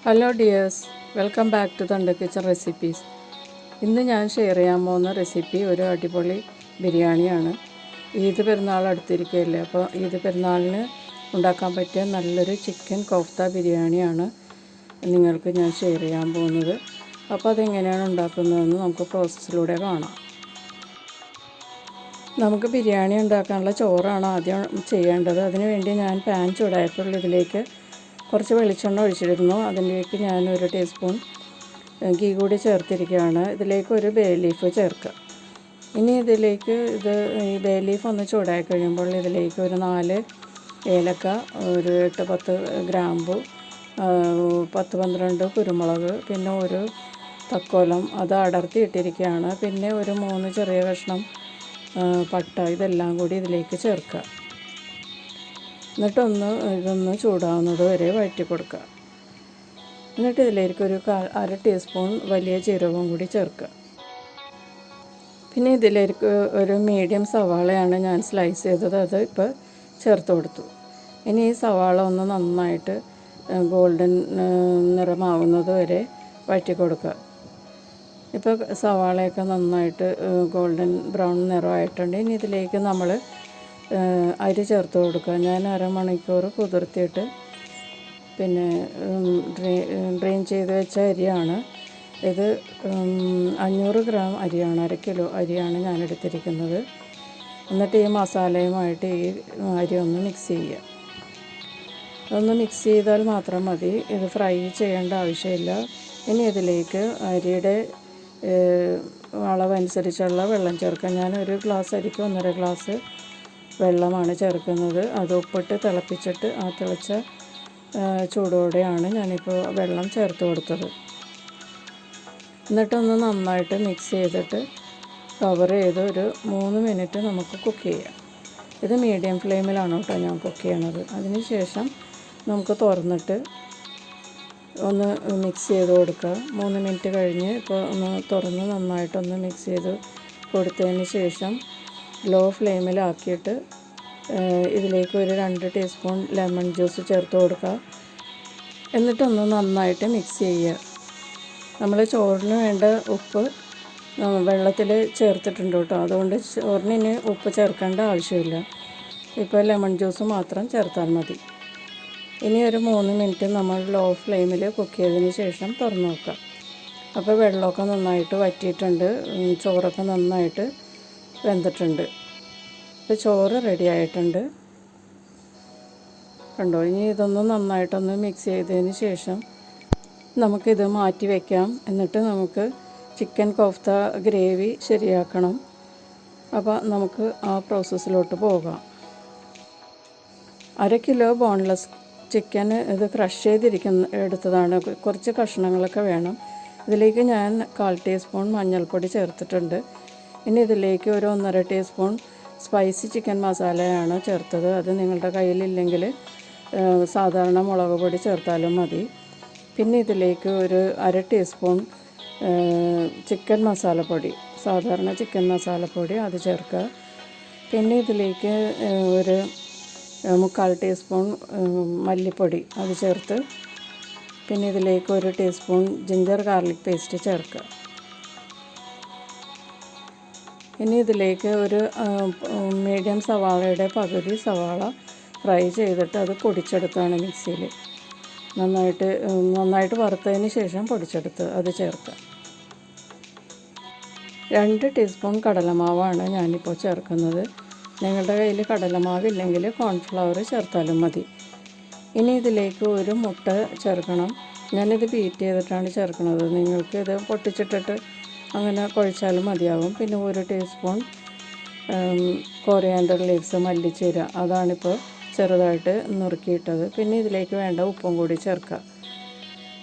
Hello dears, welcome back to തണ്ട kitchen recipes. ഇന്ന് ഞാൻ ഷെയർ ചെയ്യാൻ പോകുന്ന റെസിപ്പി ഒരു അടിപൊളി ബിരിയാണിയാണ്. ഈദ് പെരുന്നാൾ അടുത്തിരിക്കുകയല്ലേ, അപ്പോൾ ഈദ് പെരുന്നാളിന് ഉണ്ടാക്കാൻ പറ്റിയ നല്ലൊരു ചിക്കൻ കോഫ്ത ബിരിയാണിയാണ് നിങ്ങൾക്ക് ഞാൻ ഷെയർ ചെയ്യാൻ പോകുന്നത്. അപ്പോൾ അതെങ്ങനെയാണ് ഉണ്ടാക്കുന്നതെന്ന് നമുക്ക് പ്രോസസ്സിലൂടെ കാണാം. നമുക്ക് ബിരിയാണി ഉണ്ടാക്കാനുള്ള ചോറാണ് ആദ്യം ചെയ്യേണ്ടത്. അതിനുവേണ്ടി ഞാൻ പാൻ ചൂടായപ്പോൾ ഇതിലേക്ക് കുറച്ച് വെളിച്ചെണ്ണ ഒഴിച്ചിരുന്നു. അതിലേക്ക് ഞാൻ 1 ടീസ്പൂൺ ഗീ കൂടി ചേർത്തിരിക്കുകയാണ്. ഇതിലേക്ക് ഒരു ബേ ലീഫ് ചേർക്കുക. ഇനി ഇതിലേക്ക് ഈ ബേ ലീഫ് ഒന്ന് ചൂടായി കഴിയുമ്പോൾ ഇതിലേക്ക് ഒരു 4 ഏലക്ക, ഒരു 8-10 ഗ്രാമ്പു, 10-12 കുരുമുളക്, പിന്നെ ഒരു തക്കോലം അത് അടർത്തി ഇട്ടിരിക്കുകയാണ്. പിന്നെ ഒരു 3 ചെറിയ കഷ്ണം പട്ട, ഇതെല്ലാം കൂടി ഇതിലേക്ക് ചേർക്കുക. എന്നിട്ടൊന്ന് ഇതൊന്ന് ചൂടാവുന്നത് വരെ വഴറ്റി കൊടുക്കുക. എന്നിട്ട് ഇതിലേക്ക് ഒരു 1/2 ടീസ്പൂൺ വലിയ ജീരകവും കൂടി ചേർക്കുക. പിന്നെ ഇതിലേക്ക് ഒരു മീഡിയം സവാളയാണ് ഞാൻ സ്ലൈസ് ചെയ്തത്, അത് ഇപ്പോൾ ചേർത്ത് കൊടുത്തു. ഇനി ഈ സവാള ഒന്ന് നന്നായിട്ട് ഗോൾഡൻ നിറമാവുന്നത് വരെ വഴറ്റി കൊടുക്കുക. ഇപ്പോൾ സവാളയൊക്കെ നന്നായിട്ട് ഗോൾഡൻ ബ്രൗൺ നിറമായിട്ടുണ്ട്. ഇനി ഇതിലേക്ക് നമ്മൾ അരി ചേർത്ത് കൊടുക്കുക. ഞാൻ അരമണിക്കൂർ കുതിർത്തിയിട്ട് പിന്നെ ഡ്രെയിൻ ചെയ്ത് വെച്ച അരിയാണ് ഇത്. 500 ഗ്രാം അരിയാണ്, 1 കിലോ അരിയാണ് ഞാൻ എടുത്തിരിക്കുന്നത്. എന്നിട്ട് ഈ മസാലയുമായിട്ട് ഈ അരി ഒന്ന് മിക്സ് ചെയ്യുക. ഒന്ന് മിക്സ് ചെയ്താൽ മാത്രം മതി, ഇത് ഫ്രൈ ചെയ്യേണ്ട ആവശ്യമില്ല. ഇനി ഇതിലേക്ക് അരിയുടെ അളവനുസരിച്ചുള്ള വെള്ളം ചേർക്കാം. ഞാൻ 1 ഗ്ലാസ് അരിക്ക് 1.5 ഗ്ലാസ് വെള്ളമാണ് ചേർക്കുന്നത്. അത് ഉപ്പിട്ട് തിളപ്പിച്ചിട്ട് ആ തിളച്ച ചൂടോടെയാണ് ഞാനിപ്പോൾ വെള്ളം ചേർത്ത് കൊടുത്തത്. എന്നിട്ടൊന്ന് നന്നായിട്ട് മിക്സ് ചെയ്തിട്ട് കവർ ചെയ്ത് ഒരു 3 മിനിറ്റ് നമുക്ക് കുക്ക് ചെയ്യാം. ഇത് മീഡിയം ഫ്ലെയിമിലാണ് കേട്ടോ ഞാൻ കുക്ക് ചെയ്യണത്. അതിന് ശേഷം നമുക്ക് തുറന്നിട്ട് ഒന്ന് മിക്സ് ചെയ്ത് കൊടുക്കുക. 3 മിനിറ്റ് കഴിഞ്ഞ് ഇപ്പോൾ ഒന്ന് തുറന്ന് നന്നായിട്ടൊന്ന് മിക്സ് ചെയ്ത് കൊടുത്തതിന് ശേഷം ലോ ഫ്ലെയിമിലാക്കിയിട്ട് ഇതിലേക്ക് ഒരു 2 ടീസ്പൂൺ ലെമൺ ജ്യൂസ് ചേർത്ത് കൊടുക്കുക. എന്നിട്ടൊന്ന് നന്നായിട്ട് മിക്സ് ചെയ്യുക. നമ്മൾ ചോറിന് വേണ്ട ഉപ്പ് വെള്ളത്തിൽ ചേർത്തിട്ടുണ്ട് കേട്ടോ, അതുകൊണ്ട് ചോറിന് ഇനി ഉപ്പ് ചേർക്കേണ്ട ആവശ്യമില്ല. ഇപ്പോൾ ലെമൺ ജ്യൂസ് മാത്രം ചേർത്താൽ മതി. ഇനി ഒരു 3 മിനിറ്റ് നമ്മൾ ലോ ഫ്ലെയിമിൽ കുക്ക് ചെയ്തതിന് ശേഷം തുറന്ന് നോക്കുക. അപ്പോൾ വെള്ളമൊക്കെ നന്നായിട്ട് വറ്റിയിട്ടുണ്ട്, ചോറൊക്കെ നന്നായിട്ട് വെന്തിട്ടുണ്ട്. ഇപ്പോൾ ചോറ് റെഡി ആയിട്ടുണ്ട് കണ്ടോ. ഇനി ഇതൊന്ന് നന്നായിട്ടൊന്ന് മിക്സ് ചെയ്തതിന് ശേഷം നമുക്കിത് മാറ്റി വയ്ക്കാം. എന്നിട്ട് നമുക്ക് ചിക്കൻ കോഫ്ത ഗ്രേവി ശരിയാക്കണം. അപ്പോൾ നമുക്ക് ആ പ്രോസസ്സിലോട്ട് പോകാം. 1 കിലോ ബോൺലെസ് ചിക്കൻ ഇത് ക്രഷ് എടുത്തതാണ്. കുറച്ച് കഷ്ണങ്ങളൊക്കെ വേണം. ഇതിലേക്ക് ഞാൻ 1/4 ടീസ്പൂൺ മഞ്ഞൾപ്പൊടി ചേർത്തിട്ടുണ്ട്. ഇനി ഇതിലേക്ക് ഒരു 1.5 ടീസ്പൂൺ സ്പൈസി ചിക്കൻ മസാലയാണ് ചേർത്തത്. അത് നിങ്ങളുടെ കയ്യിലില്ലെങ്കിൽ സാധാരണ മുളക് പൊടി ചേർത്താലും മതി. പിന്നെ ഇതിലേക്ക് ഒരു 1/2 ടീസ്പൂൺ ചിക്കൻ മസാലപ്പൊടി, സാധാരണ ചിക്കൻ മസാലപ്പൊടി അത് ചേർക്കുക. പിന്നെ ഇതിലേക്ക് ഒരു 3/4 ടീസ്പൂൺ മല്ലിപ്പൊടി അത് ചേർത്ത്, പിന്നെ ഇതിലേക്ക് 1 ടീസ്പൂൺ ജിഞ്ചർ ഗാർലിക് പേസ്റ്റ് ചേർക്കുക. ഇനി ഇതിലേക്ക് ഒരു മീഡിയം സവാളയുടെ പകുതി സവാള ഫ്രൈ ചെയ്തിട്ട് അത് പൊടിച്ചെടുത്താണ് മിക്സിയിൽ. നന്നായിട്ട് വറുത്തതിന് ശേഷം പൊടിച്ചെടുത്ത് അത് ചേർക്കുക. 2 ടീസ്പൂൺ കടലമാവാണ് ഞാനിപ്പോൾ ചേർക്കുന്നത്. നിങ്ങളുടെ കയ്യിൽ കടലമാവില്ലെങ്കിൽ കോൺഫ്ലവർ ചേർത്താലും മതി. ഇനി ഇതിലേക്ക് ഒരു മുട്ട ചേർക്കണം. ഞാനിത് ബീറ്റ് ചെയ്തിട്ടാണ് ചേർക്കുന്നത്. നിങ്ങൾക്ക് ഇത് പൊട്ടിച്ചിട്ടിട്ട് അങ്ങനെ കുഴച്ചാലും മതിയാകും. പിന്നെ 1 ടീസ്പൂൺ കോറിയാണ്ടർ ലീവ്സ്, മല്ലിച്ചീര, അതാണിപ്പോൾ ചെറുതായിട്ട് നുറുക്കിയിട്ടത്. പിന്നെ ഇതിലേക്ക് വേണ്ട ഉപ്പും കൂടി ചേർക്കുക.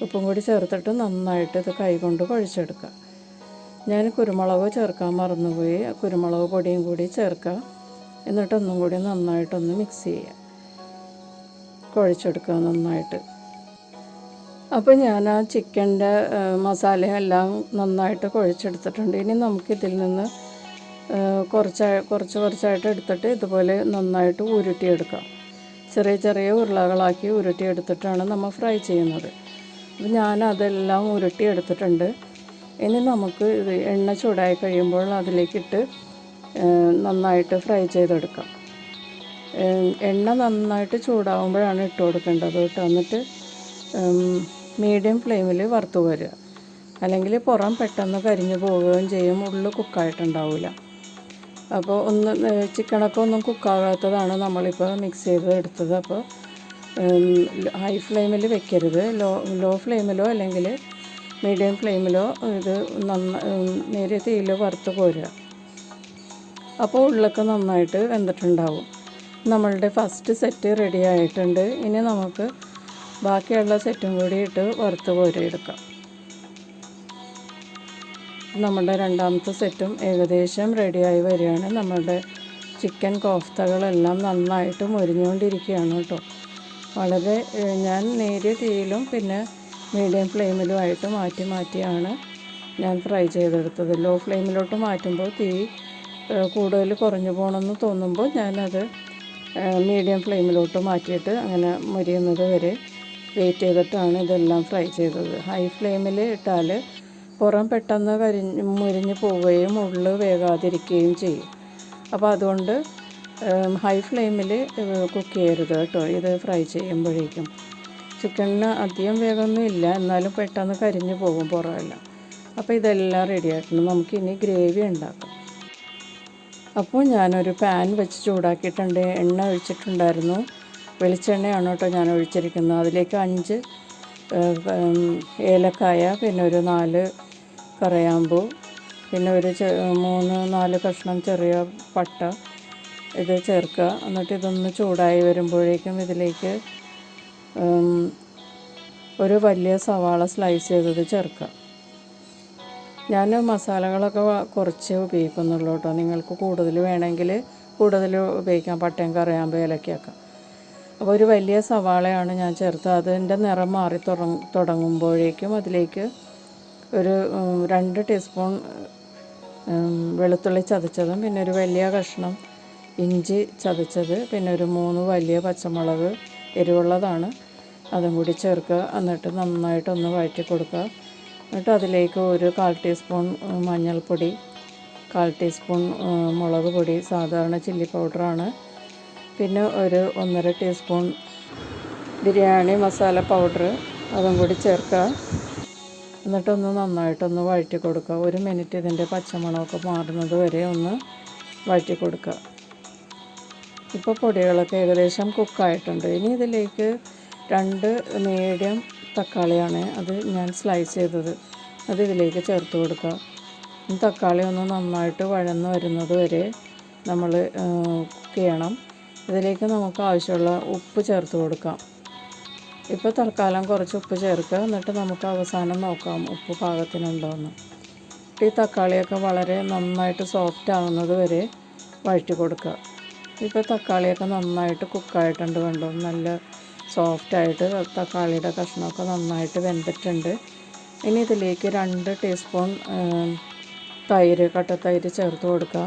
ഉപ്പും കൂടി ചേർത്തിട്ട് നന്നായിട്ട് ഇത് കൈകൊണ്ട് കുഴച്ചെടുക്കുക. ഞാൻ കുരുമുളക് ചേർക്കാൻ മറന്നുപോയി, കുരുമുളക് പൊടിയും കൂടി ചേർക്കുക. എന്നിട്ടൊന്നും കൂടി നന്നായിട്ടൊന്ന് മിക്സ് ചെയ്യുക, കുഴച്ചെടുക്കുക നന്നായിട്ട്. അപ്പോൾ ഞാൻ ആ ചിക്കൻ്റെ മസാലയും എല്ലാം നന്നായിട്ട് കുഴച്ചെടുത്തിട്ടുണ്ട്. ഇനി നമുക്കിതിൽ നിന്ന് കുറച്ചായിട്ട് എടുത്തിട്ട് ഇതുപോലെ നന്നായിട്ട് ഉരുട്ടിയെടുക്കാം. ചെറിയ ചെറിയ ഉരുളകളാക്കി ഉരുട്ടിയെടുത്തിട്ടാണ് നമ്മൾ ഫ്രൈ ചെയ്യുന്നത്. അപ്പോൾ ഞാനതെല്ലാം ഉരുട്ടിയെടുത്തിട്ടുണ്ട്. ഇനി നമുക്ക് ഇത് എണ്ണ ചൂടായി കഴിയുമ്പോൾ അതിലേക്കിട്ട് നന്നായിട്ട് ഫ്രൈ ചെയ്തെടുക്കാം. എണ്ണ നന്നായിട്ട് ചൂടാവുമ്പോഴാണ് ഇട്ട് കൊടുക്കേണ്ടത് കേട്ടോ. എന്നിട്ട് മീഡിയം ഫ്ലെയിമിൽ വറുത്ത് വരിക, അല്ലെങ്കിൽ പുറം പെട്ടെന്ന് കരിഞ്ഞു പോവുകയും ചെയ്യും, ഉള്ളു കുക്കായിട്ടുണ്ടാവില്ല. അപ്പോൾ ചിക്കനൊക്കെ ഒന്നും കുക്കാകാത്തതാണ് നമ്മളിപ്പോൾ മിക്സ് ചെയ്ത് എടുത്തത്. അപ്പോൾ ഹൈ ഫ്ലെയിമിൽ വെക്കരുത്, ലോ ഫ്ലെയിമിലോ അല്ലെങ്കിൽ മീഡിയം ഫ്ലെയിമിലോ ഇത് നേരിയ തീയിൽ വറുത്ത് പോരുക. അപ്പോൾ ഉള്ളൊക്കെ നന്നായിട്ട് വെന്തിട്ടുണ്ടാവും. നമ്മളുടെ ഫസ്റ്റ് സെറ്റ് റെഡി ആയിട്ടുണ്ട്. ഇനി നമുക്ക് ബാക്കിയുള്ള സെറ്റും കൂടി ഇട്ട് വറുത്ത് കോരിയെടുക്കാം. നമ്മുടെ രണ്ടാമത്തെ സെറ്റും ഏകദേശം റെഡിയായി വരികയാണ്. നമ്മുടെ ചിക്കൻ കോഫ്തകളെല്ലാം നന്നായിട്ട് മൊരിഞ്ഞുകൊണ്ടിരിക്കുകയാണ് കേട്ടോ. വളരെ ഞാൻ നേരിയ തീയിലും പിന്നെ മീഡിയം ഫ്ലെയിമിലുമായിട്ട് മാറ്റിയാണ് ഞാൻ ഫ്രൈ ചെയ്തെടുത്തത്. ലോ ഫ്ലെയിമിലോട്ട് മാറ്റുമ്പോൾ തീ കൂടുതൽ കുറഞ്ഞു പോകണമെന്ന് തോന്നുമ്പോൾ ഞാനത് മീഡിയം ഫ്ലെയിമിലോട്ട് മാറ്റിയിട്ട് അങ്ങനെ മൊരിയുന്നത് വരെ വെയിറ്റ് ചെയ്തിട്ടാണ് ഇതെല്ലാം ഫ്രൈ ചെയ്തത്. ഹൈ ഫ്ലെയിമിൽ ഇട്ടാൽ പുറം പെട്ടെന്ന് മുരിഞ്ഞ് പോവുകയും ഉള്ളു വേകാതിരിക്കുകയും ചെയ്യും. അപ്പോൾ അതുകൊണ്ട് ഹൈ ഫ്ലെയിമിൽ കുക്ക് ചെയ്യരുത് കേട്ടോ ഇത് ഫ്രൈ ചെയ്യുമ്പോഴേക്കും. ചിക്കനിന് അധികം വേഗമൊന്നും ഇല്ല, എന്നാലും പെട്ടെന്ന് കരിഞ്ഞു പോകും പുറമെല്ലാം. അപ്പോൾ ഇതെല്ലാം റെഡി ആയിട്ടുണ്ട്. നമുക്കിനി ഗ്രേവി ഉണ്ടാക്കാം. അപ്പോൾ ഞാനൊരു പാൻ വെച്ച് ചൂടാക്കിയിട്ടുണ്ട്. എണ്ണ ഒഴിച്ചിട്ടുണ്ടായിരുന്നു. വെളിച്ചെണ്ണയാണ് കേട്ടോ ഞാൻ ഒഴിച്ചിരിക്കുന്നത്. അതിലേക്ക് 5 ഏലക്കായ, പിന്നെ ഒരു 4 കറയാമ്പൂ, പിന്നെ ഒരു 3-4 കഷ്ണം ചെറിയ പട്ട ഇത് ചേർക്കുക. എന്നിട്ട് ഇതൊന്ന് ചൂടായി വരുമ്പോഴേക്കും ഇതിലേക്ക് ഒരു വലിയ സവാള സ്ലൈസ് ചെയ്തത് ചേർക്കുക. ഞാൻ മസാലകളൊക്കെ കുറച്ച് ഉപയോഗിക്കുന്നുള്ളൂ കേട്ടോ. നിങ്ങൾക്ക് കൂടുതൽ വേണമെങ്കിൽ കൂടുതൽ ഉപയോഗിക്കാം, പട്ടയും കറിയാമ്പ് ഏലക്കയൊക്കെ. അപ്പോൾ ഒരു വലിയ സവാളയാണ് ഞാൻ ചേർത്തത്. അതിൻ്റെ നിറം മാറി തുടങ്ങുമ്പോഴേക്കും അതിലേക്ക് ഒരു 2 ടീസ്പൂൺ വെളുത്തുള്ളി ചതച്ചതും, പിന്നെ ഒരു വലിയ കഷ്ണം ഇഞ്ചി ചതച്ചത്, പിന്നെ ഒരു 3 വലിയ പച്ചമുളക് എരിവുള്ളതാണ്, അതും കൂടി ചേർക്കുക. എന്നിട്ട് നന്നായിട്ടൊന്ന് വഴറ്റി കൊടുക്കുക. എന്നിട്ട് അതിലേക്ക് ഒരു 1/4 ടീസ്പൂൺ മഞ്ഞൾപ്പൊടി, 1/4 ടീസ്പൂൺ മുളക് പൊടി, സാധാരണ ചില്ലി പൗഡറാണ്, പിന്നെ ഒരു 1.5 ടീസ്പൂൺ ബിരിയാണി മസാല പൗഡർ, അതും കൂടി ചേർക്കുക. എന്നിട്ടൊന്ന് നന്നായിട്ടൊന്ന് വഴറ്റി കൊടുക്കുക. 1 മിനിറ്റ് ഇതിൻ്റെ പച്ചമണമൊക്കെ മാറുന്നത് വരെ ഒന്ന് വഴറ്റി കൊടുക്കുക. ഇപ്പോൾ പൊടികളൊക്കെ ഏകദേശം കുക്കായിട്ടുണ്ട്. ഇനി ഇതിലേക്ക് 2 മീഡിയം തക്കാളിയാണ് അത് ഞാൻ സ്ലൈസ് ചെയ്തത്, അത് ഇതിലേക്ക് ചേർത്ത് കൊടുക്കുക. തക്കാളി ഒന്ന് നന്നായിട്ട് വഴന്ന് വരുന്നത് വരെ നമ്മൾ കുക്ക് ചെയ്യണം. ഇതിലേക്ക് നമുക്ക് ആവശ്യമുള്ള ഉപ്പ് ചേർത്ത് കൊടുക്കാം. ഇപ്പോൾ തൽക്കാലം കുറച്ച് ഉപ്പ് ചേർക്കുക. എന്നിട്ട് നമുക്ക് അവസാനം നോക്കാം ഉപ്പ് പാകത്തിനുണ്ടോയെന്ന്. ഈ തക്കാളിയൊക്കെ വളരെ നന്നായിട്ട് സോഫ്റ്റ് ആകുന്നത് വരെ വഴറ്റി കൊടുക്കുക. ഇപ്പോൾ തക്കാളിയൊക്കെ നന്നായിട്ട് കുക്കായിട്ടുണ്ട്, കണ്ടോ, നല്ല സോഫ്റ്റായിട്ട് തക്കാളിയുടെ കഷ്ണമൊക്കെ നന്നായിട്ട് വെന്തിട്ടുണ്ട്. ഇനി ഇതിലേക്ക് 2 ടീസ്പൂൺ തൈര്, കട്ടത്തൈര് ചേർത്ത് കൊടുക്കുക.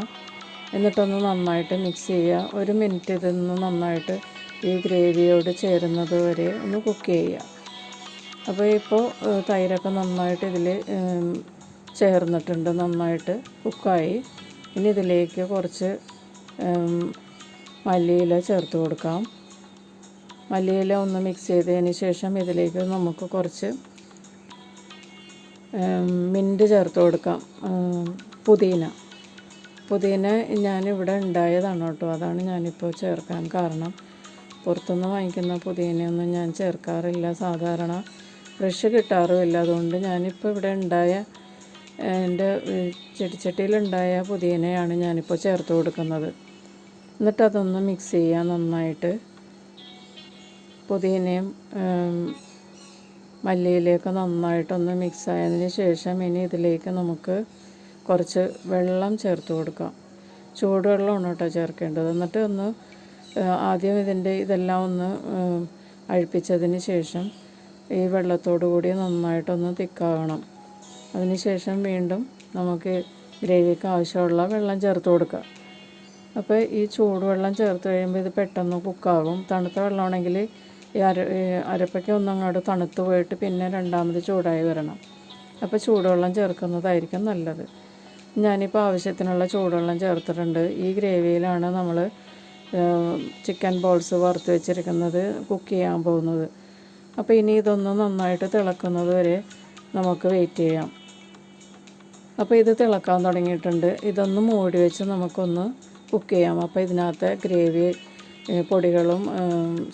എന്നിട്ടൊന്ന് നന്നായിട്ട് മിക്സ് ചെയ്യുക. 1 മിനിറ്റ് ഇതൊന്ന് നന്നായിട്ട് ഈ ഗ്രേവിയോട് ചേരുന്നത് വരെ ഒന്ന് കുക്ക് ചെയ്യുക. അപ്പോൾ ഇപ്പോൾ തൈരൊക്കെ നന്നായിട്ട് ഇതിൽ ചേർന്നിട്ടുണ്ട്, നന്നായിട്ട് കുക്കായി. ഇനി ഇതിലേക്ക് കുറച്ച് മല്ലിയില ചേർത്ത് കൊടുക്കാം. മല്ലിയില ഒന്ന് മിക്സ് ചെയ്തതിന് ശേഷം ഇതിലേക്ക് നമുക്ക് കുറച്ച് മിൻറ്റ് ചേർത്ത് കൊടുക്കാം. പുതിന ഞാനിവിടെ ഉണ്ടായതാണ് കേട്ടോ, അതാണ് ഞാനിപ്പോൾ ചേർക്കാൻ കാരണം. പുറത്തുനിന്ന് വാങ്ങിക്കുന്ന പുതിനയൊന്നും ഞാൻ ചേർക്കാറില്ല, സാധാരണ ഫ്രഷ് കിട്ടാറുമില്ല. അതുകൊണ്ട് ഞാനിപ്പോൾ ഇവിടെ ഉണ്ടായ എൻ്റെ ചെടിച്ചട്ടിയിലുണ്ടായ പുതിനയാണ് ഞാനിപ്പോൾ ചേർത്ത് കൊടുക്കുന്നത്. എന്നിട്ടതൊന്ന് മിക്സ് ചെയ്യുക നന്നായിട്ട്. പുതിനയും മല്ലിയിലയൊക്കെ നന്നായിട്ടൊന്ന് മിക്സ് ആയതിന് ശേഷം ഇനി ഇതിലേക്ക് നമുക്ക് കുറച്ച് വെള്ളം ചേർത്ത് കൊടുക്കാം. ചൂടുവെള്ളമാണ് കേട്ടോ ചേർക്കേണ്ടത്. എന്നിട്ട് ഒന്ന് ആദ്യം ഇതെല്ലാം ഒന്ന് അഴിപ്പിച്ചതിന് ശേഷം ഈ വെള്ളത്തോടു കൂടി നന്നായിട്ടൊന്ന് തിക്കാകണം. അതിന് ശേഷം വീണ്ടും നമുക്ക് ഗ്രേവിക്ക് ആവശ്യമുള്ള വെള്ളം ചേർത്ത് കൊടുക്കുക. അപ്പോൾ ഈ ചൂടുവെള്ളം ചേർത്ത് കഴിയുമ്പോൾ ഇത് പെട്ടെന്ന് കുക്കാകും. തണുത്ത വെള്ളമാണെങ്കിൽ ഈ അരപ്പയ്ക്ക ഒന്നങ്ങോട്ട് തണുത്ത് പോയിട്ട് പിന്നെ രണ്ടാമത് ചൂടായി വരണം. അപ്പോൾ ചൂടുവെള്ളം ചേർക്കുന്നതായിരിക്കും നല്ലത്. ഞാനിപ്പോൾ ആവശ്യത്തിനുള്ള ചൂടുവെള്ളം ചേർത്തിട്ടുണ്ട്. ഈ ഗ്രേവിയിലാണ് നമ്മൾ ചിക്കൻ ബോൾസ് വറുത്ത് വെച്ചിരിക്കുന്നത് കുക്ക് ചെയ്യാൻ പോകുന്നത്. അപ്പോൾ ഇനി ഇതൊന്ന് നന്നായിട്ട് തിളക്കുന്നത് വരെ നമുക്ക് വെയിറ്റ് ചെയ്യാം. അപ്പോൾ ഇത് തിളക്കാൻ തുടങ്ങിയിട്ടുണ്ട്. ഇതൊന്ന് മൂടി വെച്ച് നമുക്കൊന്ന് കുക്ക് ചെയ്യാം. അപ്പോൾ ഇതിനകത്ത് ഗ്രേവി പൊടികളും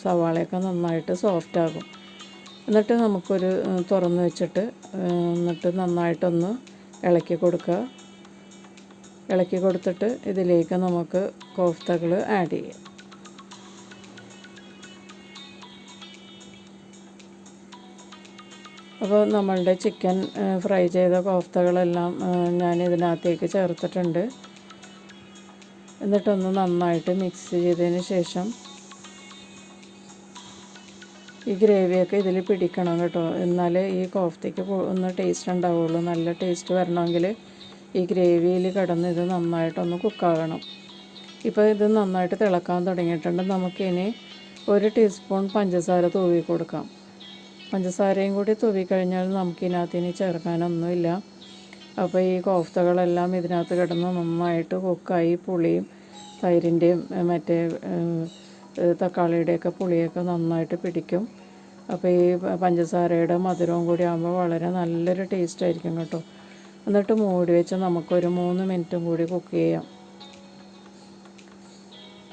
സവാളയൊക്കെ നന്നായിട്ട് സോഫ്റ്റാകും. എന്നിട്ട് നമുക്കൊരു തുറന്ന് വെച്ചിട്ട് എന്നിട്ട് നന്നായിട്ടൊന്ന് ഇളക്കി കൊടുക്കുക. ഇളക്കി കൊടുത്തിട്ട് ഇതിലേക്ക് നമുക്ക് കോഫ്തകൾ ആഡ് ചെയ്യാം. അപ്പോൾ നമ്മളുടെ ചിക്കൻ ഫ്രൈ ചെയ്ത കോഫ്തകളെല്ലാം ഞാൻ ഇതിനകത്തേക്ക് ചേർത്തിട്ടുണ്ട്. എന്നിട്ടൊന്ന് നന്നായിട്ട് മിക്സ് ചെയ്തതിന് ശേഷം ഈ ഗ്രേവിയൊക്കെ ഇതിൽ പിടിക്കണം കേട്ടോ. എന്നാലേ ഈ കോഫ്തയ്ക്ക് ഒന്ന് ടേസ്റ്റ് ഉണ്ടാവുള്ളൂ. നല്ല ടേസ്റ്റ് വരണമെങ്കിൽ ഈ ഗ്രേവിയിൽ കിടന്ന് ഇത് നന്നായിട്ടൊന്ന് കുക്കാകണം. ഇപ്പോൾ ഇത് നന്നായിട്ട് തിളക്കാൻ തുടങ്ങിയിട്ടുണ്ട്. നമുക്കിനി 1 ടീസ്പൂൺ പഞ്ചസാര തൂവി കൊടുക്കാം. പഞ്ചസാരയും കൂടി തൂവിക്കഴിഞ്ഞാൽ നമുക്കിതിനകത്ത് ഇനി ചേർക്കാനൊന്നുമില്ല. അപ്പോൾ ഈ കോഫ്തകളെല്ലാം ഇതിനകത്ത് കിടന്ന് നന്നായിട്ട് കുക്കായി പുളിയും തൈരിൻ്റെയും മറ്റേ തക്കാളിയുടെയൊക്കെ പുളിയൊക്കെ നന്നായിട്ട് പിടിക്കും. അപ്പോൾ ഈ പഞ്ചസാരയുടെ മധുരവും കൂടി ആകുമ്പോൾ വളരെ നല്ലൊരു ടേസ്റ്റ് ആയിരിക്കും കേട്ടോ. എന്നിട്ട് മൂടി വെച്ച് നമുക്കൊരു 3 മിനിറ്റും കൂടി കുക്ക് ചെയ്യാം.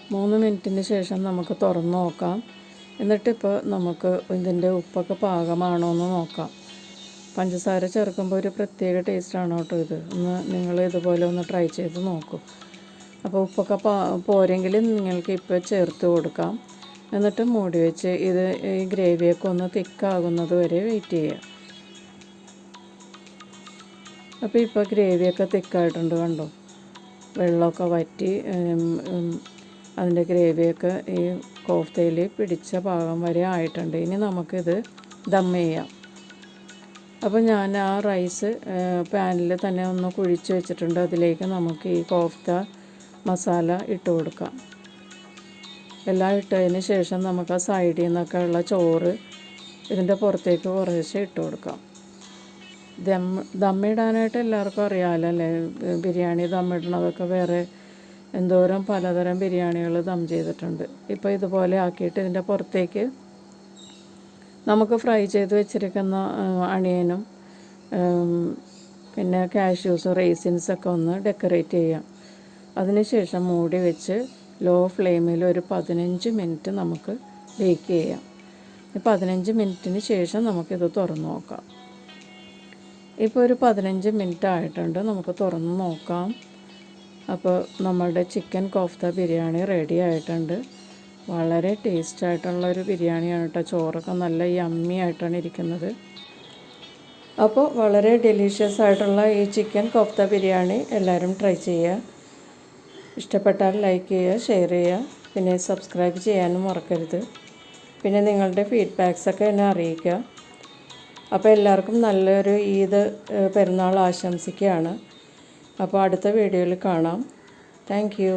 3 മിനിറ്റിന് ശേഷം നമുക്ക് തുറന്ന് നോക്കാം. എന്നിട്ടിപ്പോൾ നമുക്ക് ഇതിൻ്റെ ഉപ്പൊക്കെ പാകമാണോ എന്ന് നോക്കാം. പഞ്ചസാര ചേർക്കുമ്പോൾ ഒരു പ്രത്യേക ടേസ്റ്റാണ് കേട്ടോ ഇത്. നിങ്ങൾ ഇതുപോലെ ഒന്ന് ട്രൈ ചെയ്ത് നോക്കൂ. അപ്പോൾ ഉപ്പൊക്കെ പോരെങ്കിൽ നിങ്ങൾക്ക് ഇപ്പോൾ ചേർത്ത് കൊടുക്കാം. എന്നിട്ട് മൂടി വെച്ച് ഈ ഗ്രേവിയൊക്കെ ഒന്ന് തിക്കാകുന്നത് വരെ വെയിറ്റ് ചെയ്യുക. അപ്പോൾ ഇപ്പോൾ ഗ്രേവിയൊക്കെ തിക്കായിട്ടുണ്ട് കണ്ടോ. വെള്ളമൊക്കെ വറ്റി അതിൻ്റെ ഗ്രേവിയൊക്കെ ഈ കോഫ്തയിൽ പിടിച്ച പാകം വരെ ആയിട്ടുണ്ട്. ഇനി നമുക്കിത് ദം ചെയ്യാം. അപ്പോൾ ഞാൻ ആ റൈസ് പാനിൽ തന്നെ ഒന്ന് കുഴിച്ച് വെച്ചിട്ടുണ്ട്. അതിലേക്ക് നമുക്ക് ഈ കോഫ്ത മസാല ഇട്ട് കൊടുക്കാം. എല്ലാം ഇട്ടതിന് ശേഷം നമുക്ക് ആ സൈഡിൽ നിന്നൊക്കെ ഉള്ള ചോറ് ഇതിൻ്റെ പുറത്തേക്ക് കുറേശ്ശെ ഇട്ട് കൊടുക്കാം. ദമ്മിടാനായിട്ട് എല്ലാവർക്കും അറിയാമല്ലോ അല്ലേ. ബിരിയാണി ദമ്മിടണതൊക്കെ വേറെ എന്തോരം പലതരം ബിരിയാണികൾ ദം ചെയ്തിട്ടുണ്ട്. ഇപ്പോൾ ഇതുപോലെ ആക്കിയിട്ട് ഇതിൻ്റെ പുറത്തേക്ക് നമുക്ക് ഫ്രൈ ചെയ്ത് വെച്ചിരിക്കുന്ന അണിയനും പിന്നെ കാഷ്യൂസും റേസിൻസൊക്കെ ഒന്ന് ഡെക്കറേറ്റ് ചെയ്യാം. അതിനുശേഷം മൂടി വെച്ച് ലോ ഫ്ലെയിമിൽ ഒരു 15 മിനിറ്റ് നമുക്ക് ബേക്ക് ചെയ്യാം. 15 മിനിറ്റിന് ശേഷം നമുക്കിത് തുറന്ന് നോക്കാം. ഇപ്പോൾ ഒരു 15 മിനിറ്റ് ആയിട്ടുണ്ട്. നമുക്ക് തുറന്ന് നോക്കാം. അപ്പോൾ നമ്മളുടെ ചിക്കൻ കോഫ്ത ബിരിയാണി റെഡി ആയിട്ടുണ്ട്. വളരെ ടേസ്റ്റായിട്ടുള്ളൊരു ബിരിയാണിയാണ് കേട്ടോ. ചോറൊക്കെ നല്ല യമ്മി ആയിട്ടാണ് ഇരിക്കുന്നത്. അപ്പോൾ വളരെ ഡെലീഷ്യസ് ആയിട്ടുള്ള ഈ ചിക്കൻ കോഫ്ത ബിരിയാണി എല്ലാവരും ട്രൈ ചെയ്യുക. ഇഷ്ടപ്പെട്ടാൽ ലൈക്ക് ചെയ്യുക, ഷെയർ ചെയ്യുക, പിന്നെ സബ്സ്ക്രൈബ് ചെയ്യാനും മറക്കരുത്. പിന്നെ നിങ്ങളുടെ ഫീഡ്ബാക്സൊക്കെ എന്നെ അറിയിക്കുക. അപ്പോൾ എല്ലാവർക്കും നല്ലൊരു ഈദ് പെരുന്നാൾ ആശംസിക്കുകയാണ്. അപ്പോൾ അടുത്ത വീഡിയോയിൽ കാണാം. Thank you.